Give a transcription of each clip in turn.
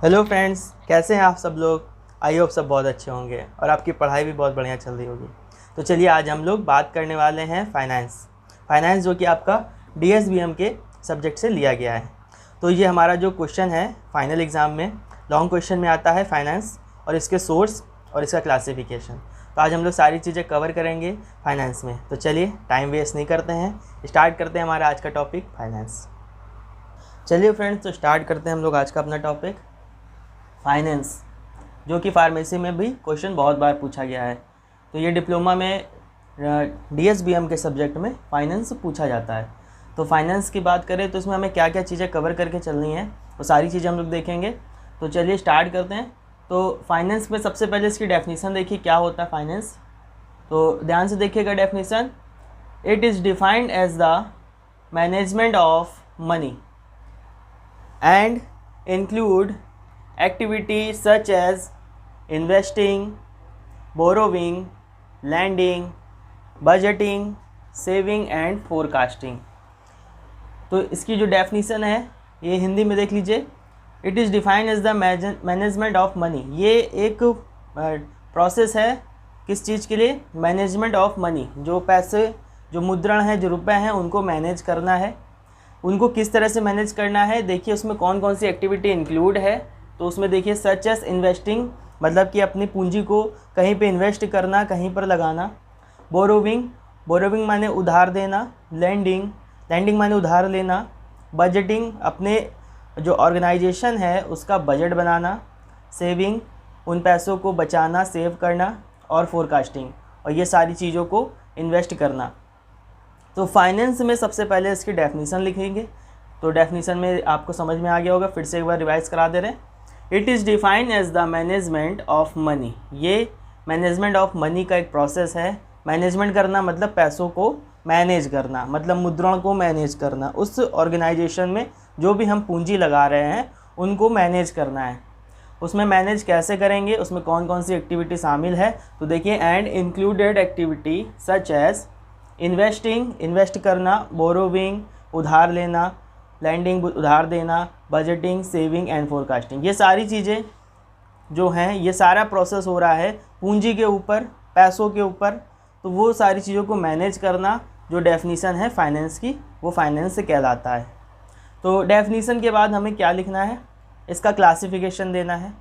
Hello friends, कैसे हैं आप सब लोग। आई होप सब बहुत अच्छे होंगे और आपकी पढ़ाई भी बहुत बढ़िया चल रही होगी। तो चलिए आज हम लोग बात करने वाले हैं फाइनेंस जो कि आपका DSBM के सब्जेक्ट से लिया गया है। तो ये हमारा जो क्वेश्चन है फाइनल एग्ज़ाम में लॉन्ग क्वेश्चन में आता है फाइनेंस और इसके सोर्स और इसका क्लासिफिकेशन। तो आज हम लोग सारी चीज़ें कवर करेंगे फाइनेंस में। तो चलिए टाइम वेस्ट नहीं करते हैं, स्टार्ट करते हैं हमारा आज का टॉपिक फाइनेंस। चलिए फ्रेंड्स, तो स्टार्ट करते हैं हम लोग आज का अपना टॉपिक फाइनेंस, जो कि फार्मेसी में भी क्वेश्चन बहुत बार पूछा गया है। तो ये डिप्लोमा में DSBM के सब्जेक्ट में फाइनेंस पूछा जाता है। तो फाइनेंस की बात करें तो इसमें हमें क्या क्या चीज़ें कवर करके चलनी है, वो सारी चीज़ें हम लोग देखेंगे। तो चलिए स्टार्ट करते हैं। तो फाइनेंस में सबसे पहले इसकी डेफिनेशन देखिए क्या होता है फाइनेंस। तो ध्यान से देखिएगा definition. It is defined as the management of money and include activities such as investing, borrowing, lending, budgeting, saving and forecasting। तो इसकी जो डेफिनेशन है ये हिंदी में देख लीजिए। It is defined as the management of money. ये एक प्रोसेस है किस चीज़ के लिए, मैनेजमेंट ऑफ मनी। जो पैसे, जो मुद्रण है, जो रुपए हैं, उनको मैनेज करना है। उनको किस तरह से मैनेज करना है, देखिए उसमें कौन कौन सी एक्टिविटी इंक्लूड है। तो उसमें देखिए सच एस इन्वेस्टिंग, मतलब कि अपनी पूंजी को कहीं पे इन्वेस्ट करना, कहीं पर लगाना। बोरोविंग माने उधार देना। लैंडिंग माने उधार लेना। बजटिंग, अपने जो ऑर्गेनाइजेशन है उसका बजट बनाना। सेविंग, उन पैसों को बचाना, सेव करना। और फोरकास्टिंग, और ये सारी चीज़ों को इन्वेस्ट करना। तो फाइनेंस में सबसे पहले इसकी डेफिनेशन लिखेंगे। तो डेफिनेशन में आपको समझ में आ गया होगा, फिर से एक बार रिवाइज करा दे रहे हैं। It is defined as the management of money. ये मैनेजमेंट ऑफ मनी का एक प्रोसेस है। मैनेजमेंट करना मतलब पैसों को मैनेज करना, मतलब मुद्राओं को मैनेज करना। उस ऑर्गेनाइजेशन में जो भी हम पूंजी लगा रहे हैं उनको मैनेज करना है। उसमें मैनेज कैसे करेंगे, उसमें कौन कौन सी एक्टिविटी शामिल है। तो देखिए, and included activity such as investing, invest करना। बोरोविंग, उधार लेना। लैंडिंग, उधार देना। Budgeting, saving and forecasting. ये सारी चीज़ें जो हैं, ये सारा प्रोसेस हो रहा है पूंजी के ऊपर, पैसों के ऊपर। तो वो सारी चीज़ों को मैनेज करना जो डेफिनेशन है फाइनेंस की, वो फाइनेंस से कहलाता है। तो डेफिनेशन के बाद हमें क्या लिखना है, इसका क्लासिफिकेशन देना है।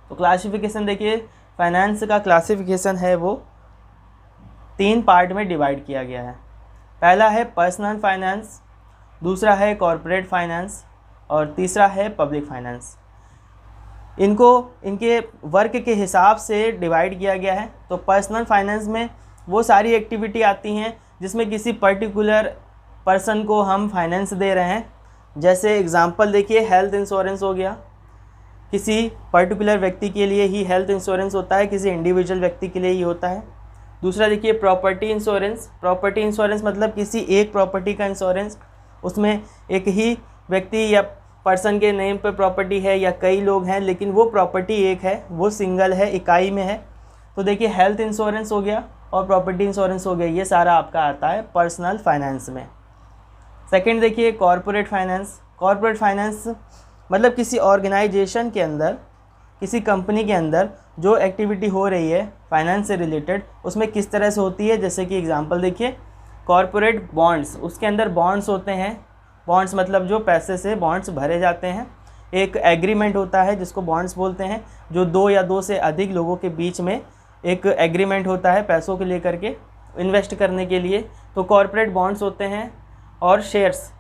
तो क्लासिफिकेशन देखिए, फाइनेंस का क्लासिफिकेशन है वो 3 पार्ट में डिवाइड किया गया है। पहला है पर्सनल फाइनेंस, दूसरा है कॉरपोरेट फाइनेंस और तीसरा है पब्लिक फाइनेंस। इनको इनके वर्क के हिसाब से डिवाइड किया गया है। तो पर्सनल फाइनेंस में वो सारी एक्टिविटी आती हैं जिसमें किसी पर्टिकुलर पर्सन को हम फाइनेंस दे रहे हैं। जैसे एग्जांपल देखिए, हेल्थ इंश्योरेंस हो गया, किसी पर्टिकुलर व्यक्ति के लिए ही हेल्थ इंश्योरेंस होता है, किसी इंडिविजुअल व्यक्ति के लिए ही होता है। दूसरा देखिए प्रॉपर्टी इंश्योरेंस मतलब किसी एक प्रॉपर्टी का इंश्योरेंस। उसमें एक ही व्यक्ति या पर्सन के नेम पर प्रॉपर्टी है या कई लोग हैं, लेकिन वो प्रॉपर्टी एक है, वो सिंगल है, इकाई में है। तो देखिए हेल्थ इंश्योरेंस हो गया और प्रॉपर्टी इंश्योरेंस हो गया, ये सारा आपका आता है पर्सनल फाइनेंस में। सेकंड देखिए कॉरपोरेट फाइनेंस मतलब किसी ऑर्गेनाइजेशन के अंदर, किसी कंपनी के अंदर जो एक्टिविटी हो रही है फाइनेंस से रिलेटेड, उसमें किस तरह से होती है। जैसे कि एग्जांपल देखिए, कॉरपोरेट बॉन्ड्स, उसके अंदर बॉन्ड्स होते हैं। बॉन्ड्स मतलब जो पैसे से बॉन्ड्स भरे जाते हैं। एक एग्रीमेंट होता है जिसको बॉन्ड्स बोलते हैं, जो 2 या 2 से अधिक लोगों के बीच में एक एग्रीमेंट होता है पैसों को लेकर के इन्वेस्ट करने के लिए। तो कॉरपोरेट बॉन्ड्स होते हैं। और शेयर्स,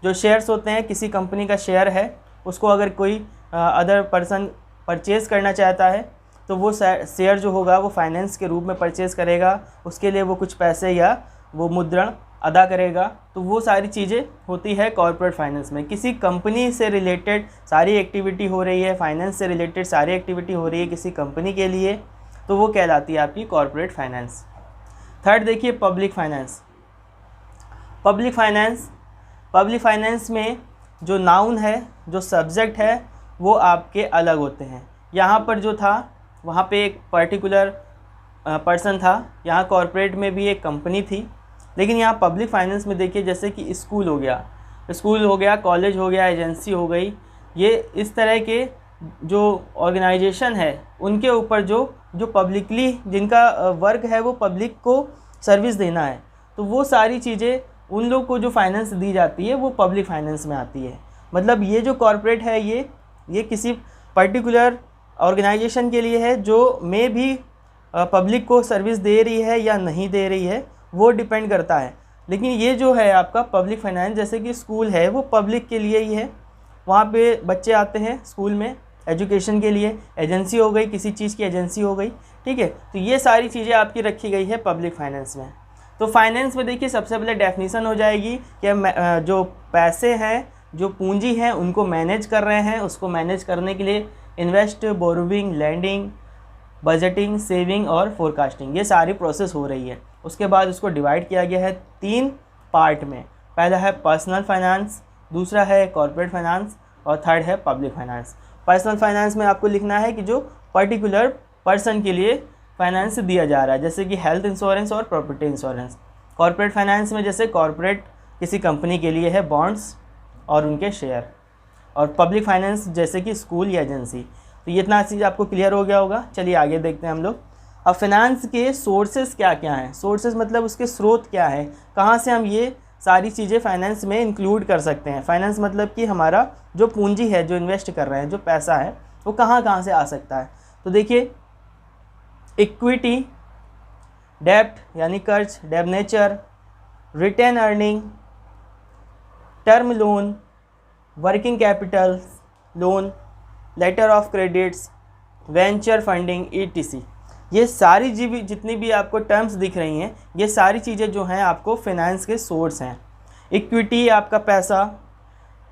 जो शेयर्स होते हैं, किसी कंपनी का शेयर है, उसको अगर कोई अदर पर्सन परचेज़ करना चाहता है तो वो शेयर जो होगा वो फाइनेंस के रूप में परचेज़ करेगा, उसके लिए वो कुछ पैसे या वो मुद्रण अदा करेगा। तो वो सारी चीज़ें होती है कॉर्पोरेट फाइनेंस में। किसी कंपनी से रिलेटेड सारी एक्टिविटी हो रही है, फाइनेंस से रिलेटेड सारी एक्टिविटी हो रही है किसी कंपनी के लिए, तो वो कहलाती है आपकी कॉर्पोरेट फाइनेंस। थर्ड देखिए पब्लिक फाइनेंस में जो नाउन है, जो सब्जेक्ट है, वो आपके अलग होते हैं। यहाँ पर जो था वहाँ पे एक पर्टिकुलर पर्सन था, यहाँ कॉर्पोरेट में भी एक कंपनी थी, लेकिन यहाँ पब्लिक फाइनेंस में देखिए जैसे कि स्कूल हो गया, कॉलेज हो गया, एजेंसी हो गई, ये इस तरह के जो ऑर्गेनाइजेशन है उनके ऊपर जो पब्लिकली जिनका वर्क है वो पब्लिक को सर्विस देना है, तो वो सारी चीज़ें उन लोग को जो फाइनेंस दी जाती है वो पब्लिक फाइनेंस में आती है। मतलब ये जो कॉरपोरेट है ये किसी पर्टिकुलर ऑर्गेनाइजेशन के लिए है जो मे भी पब्लिक को सर्विस दे रही है या नहीं दे रही है, वो डिपेंड करता है। लेकिन ये जो है आपका पब्लिक फाइनेंस, जैसे कि स्कूल है वो पब्लिक के लिए ही है, वहाँ पे बच्चे आते हैं स्कूल में एजुकेशन के लिए, एजेंसी हो गई, किसी चीज़ की एजेंसी हो गई, ठीक है। तो ये सारी चीज़ें आपकी रखी गई है पब्लिक फाइनेंस में। तो फाइनेंस में देखिए सबसे पहले डेफिनेशन हो जाएगी कि जो पैसे हैं, जो पूंजी हैं, उनको मैनेज कर रहे हैं, उसको मैनेज करने के लिए invest, borrowing, lending, budgeting, saving और फोरकास्टिंग, ये सारी प्रोसेस हो रही है। उसके बाद उसको डिवाइड किया गया है 3 पार्ट में। पहला है पर्सनल फाइनेंस, दूसरा है कॉर्पोरेट फाइनेंस और थर्ड है पब्लिक फाइनेंस। पर्सनल फाइनेंस में आपको लिखना है कि जो पर्टिकुलर पर्सन के लिए फाइनेंस दिया जा रहा है, जैसे कि हेल्थ इंश्योरेंस और प्रॉपर्टी इंश्योरेंस। कॉर्पोरेट फाइनेंस में जैसे कॉर्पोरेट किसी कंपनी के लिए है बॉन्ड्स और उनके शेयर, और पब्लिक फाइनेंस जैसे कि स्कूल या एजेंसी। तो ये इतना चीज़ आपको क्लियर हो गया होगा। चलिए आगे देखते हैं हम लोग। अब फाइनेंस के सोर्सेज क्या क्या हैं, सोर्सेज मतलब उसके स्रोत क्या है, कहाँ से हम ये सारी चीज़ें फाइनेंस में इंक्लूड कर सकते हैं। फाइनेंस मतलब कि हमारा जो पूंजी है, जो इन्वेस्ट कर रहे हैं, जो पैसा है, वो कहाँ कहाँ से आ सकता है। तो देखिए इक्विटी, डेब्ट यानी कर्ज, debenture, retained earning, term loan, working capital loan, letter of credits, venture funding, ETC। ये सारी जितनी भी आपको टर्म्स दिख रही हैं, ये सारी चीज़ें जो हैं आपको फाइनेंस के सोर्स हैं। इक्विटी आपका पैसा,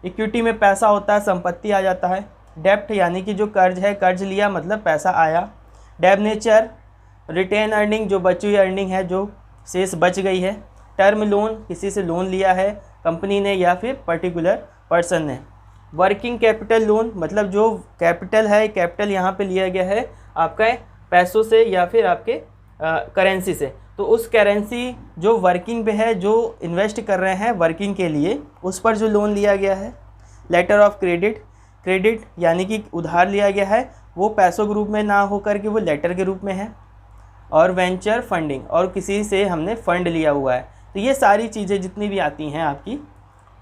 इक्विटी में पैसा होता है, संपत्ति आ जाता है। डेब्ट यानी कि जो कर्ज है, कर्ज लिया मतलब पैसा आया। डेबनेचर, रिटेन अर्निंग, जो बची हुई अर्निंग है, जो शेष बच गई है। टर्म लोन, किसी से लोन लिया है कंपनी ने या फिर पर्टिकुलर पर्सन ने। वर्किंग कैपिटल लोन मतलब जो कैपिटल है, कैपिटल यहाँ पे लिया गया है आपका पैसों से या फिर आपके करेंसी से, तो उस करेंसी जो वर्किंग पे है, जो इन्वेस्ट कर रहे हैं वर्किंग के लिए, उस पर जो लोन लिया गया है। लेटर ऑफ क्रेडिट, क्रेडिट यानी कि उधार लिया गया है, वो पैसों के रूप में ना होकर के वो लेटर के रूप में है। और वेंचर फंडिंग, और किसी से हमने फंड लिया हुआ है। तो ये सारी चीज़ें जितनी भी आती हैं आपकी,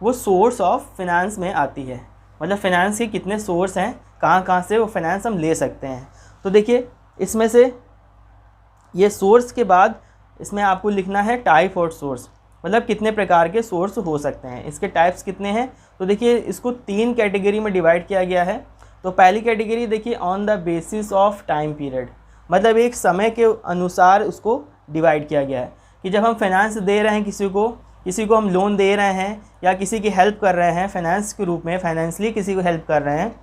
वो सोर्स ऑफ फाइनेंस में आती है। मतलब फाइनेंस के कितने सोर्स हैं, कहाँ कहाँ से वो फाइनेंस हम ले सकते हैं। तो देखिए इसमें से ये सोर्स के बाद इसमें आपको लिखना है टाइप और सोर्स, मतलब कितने प्रकार के सोर्स हो सकते हैं, इसके टाइप्स कितने हैं। तो देखिए इसको 3 कैटेगरी में डिवाइड किया गया है। तो पहली कैटेगरी देखिए on the basis of time period, मतलब एक समय के अनुसार उसको डिवाइड किया गया है कि जब हम फाइनेंस दे रहे हैं किसी को हम लोन दे रहे हैं या किसी की हेल्प कर रहे हैं फाइनेंस के रूप में, फाइनेंशियली किसी को हेल्प कर रहे हैं,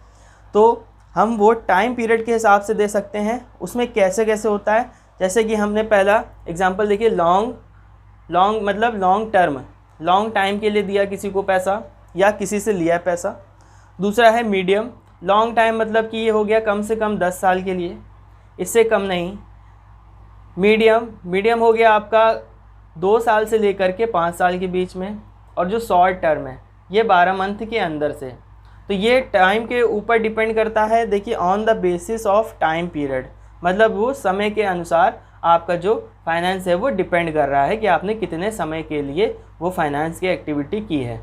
तो हम वो टाइम पीरियड के हिसाब से दे सकते हैं। उसमें कैसे कैसे होता है, जैसे कि हमने पहला एग्जांपल देखिए लॉन्ग मतलब लॉन्ग टर्म, लॉन्ग टाइम के लिए दिया किसी को पैसा या किसी से लिया पैसा। दूसरा है मीडियम, लॉन्ग टाइम मतलब कि ये हो गया कम से कम 10 साल के लिए, इससे कम नहीं। मीडियम हो गया आपका 2 साल से लेकर के 5 साल के बीच में। और जो शॉर्ट टर्म है ये 12 मंथ के अंदर से। तो ये टाइम के ऊपर डिपेंड करता है, देखिए on the basis of time period, मतलब वो समय के अनुसार आपका जो फाइनेंस है वो डिपेंड कर रहा है कि आपने कितने समय के लिए वो फाइनेंस की एक्टिविटी की है।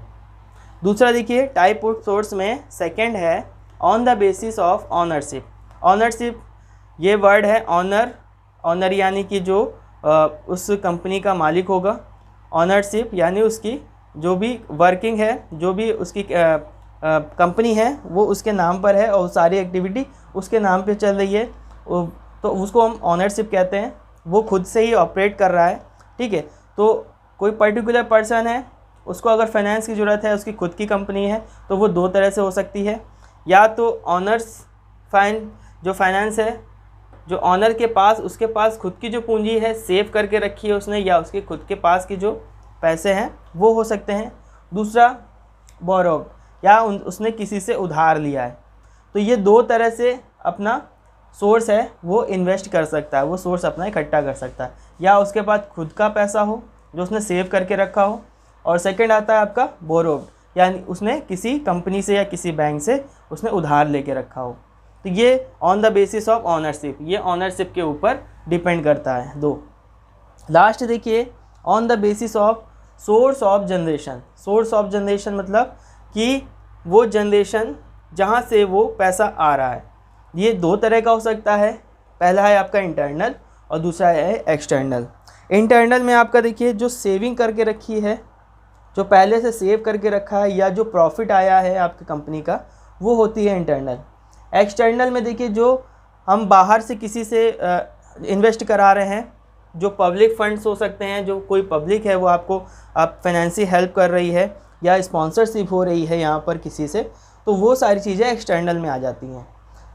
दूसरा देखिए टाइप ऑफ सोर्स में सेकंड है on the basis of ownership. Ownership ये वर्ड है ऑनर यानी कि जो उस कंपनी का मालिक होगा। ऑनरशिप यानी उसकी जो भी वर्किंग है, जो भी उसकी कंपनी है वो उसके नाम पर है और सारी एक्टिविटी उसके नाम पे चल रही है, तो उसको हम ऑनरशिप कहते हैं। वो खुद से ही ऑपरेट कर रहा है, ठीक है। तो कोई पर्टिकुलर पर्सन है, उसको अगर फाइनेंस की ज़रूरत है, उसकी खुद की कंपनी है, तो वो 2 तरह से हो सकती है। या तो जो फाइनेंस है, जो ऑनर के पास, उसके पास खुद की जो पूंजी है सेव करके रखी है उसने, या उसके खुद के पास की जो पैसे हैं वो हो सकते हैं। दूसरा बोरोड, या उसने किसी से उधार लिया है। तो ये 2 तरह से अपना सोर्स है वो इन्वेस्ट कर सकता है, वो सोर्स अपना इकट्ठा कर सकता है। या उसके पास खुद का पैसा हो जो उसने सेव करके रखा हो, और सेकंड आता है आपका बोरोड, यानी उसने किसी कंपनी से या किसी बैंक से उसने उधार लेके रखा हो। तो ये on the basis of ownership, ये ऑनरशिप के ऊपर डिपेंड करता है। 2 लास्ट देखिए, on the basis of source of generation. Source of generation मतलब कि वो जनरेशन जहाँ से वो पैसा आ रहा है। ये 2 तरह का हो सकता है, पहला है आपका इंटरनल और दूसरा है एक्सटर्नल। इंटरनल में आपका देखिए जो सेविंग करके रखी है, जो पहले से सेव करके रखा है, या जो प्रॉफिट आया है आपकी कंपनी का, वो होती है इंटरनल। एक्सटर्नल में देखिए जो हम बाहर से किसी से इन्वेस्ट करा रहे हैं, जो पब्लिक फंड्स हो सकते हैं, जो कोई पब्लिक है वो आपको फाइनेंशियल हेल्प कर रही है या स्पॉन्सरशिप हो रही है यहाँ पर किसी से, तो वो सारी चीज़ें एक्सटर्नल में आ जाती हैं।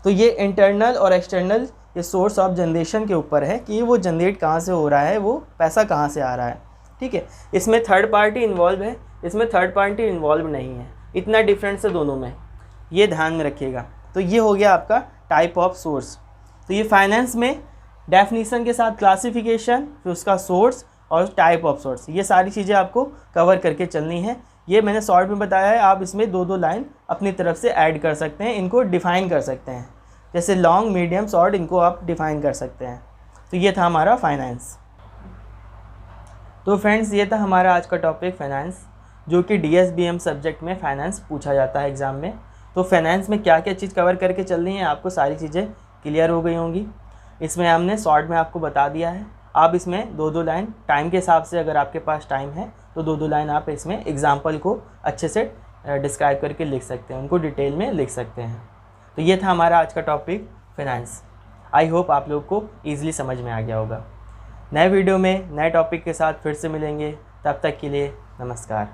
तो ये इंटरनल और एक्सटर्नल ये सोर्स ऑफ जनरेशन के ऊपर है कि वो जनरेट कहाँ से हो रहा है, वो पैसा कहाँ से आ रहा है। ठीक है, इसमें थर्ड पार्टी इन्वॉल्व है, इसमें थर्ड पार्टी इन्वॉल्व नहीं है, इतना डिफरेंस है दोनों में, ये ध्यान में रखिएगा। तो ये हो गया आपका टाइप ऑफ सोर्स। तो ये फाइनेंस में डेफिनीशन के साथ क्लासिफिकेशन, फिर उसका सोर्स और टाइप ऑफ सोर्स, ये सारी चीज़ें आपको कवर करके चलनी है। ये मैंने शॉर्ट में बताया है, आप इसमें 2-2 लाइन अपनी तरफ से ऐड कर सकते हैं, इनको डिफ़ाइन कर सकते हैं, जैसे लॉन्ग, मीडियम, शॉर्ट, इनको आप डिफ़ाइन कर सकते हैं। तो ये था हमारा फाइनेंस। तो फ्रेंड्स, ये था हमारा आज का टॉपिक फाइनेंस, जो कि DSBM सब्जेक्ट में फाइनेंस पूछा जाता है एग्ज़ाम में। तो फाइनेंस में क्या क्या चीज़ कवर करके चल रही हैं, आपको सारी चीज़ें क्लियर हो गई होंगी। इसमें हमने शॉर्ट में आपको बता दिया है। आप इसमें 2-2 लाइन टाइम के हिसाब से, अगर आपके पास टाइम है तो 2-2 लाइन आप इसमें एग्जाम्पल को अच्छे से डिस्क्राइब करके लिख सकते हैं, उनको डिटेल में लिख सकते हैं। तो ये था हमारा आज का टॉपिक फाइनेंस। आई होप आप लोग को ईजिली समझ में आ गया होगा। नए वीडियो में नए टॉपिक के साथ फिर से मिलेंगे, तब तक के लिए नमस्कार।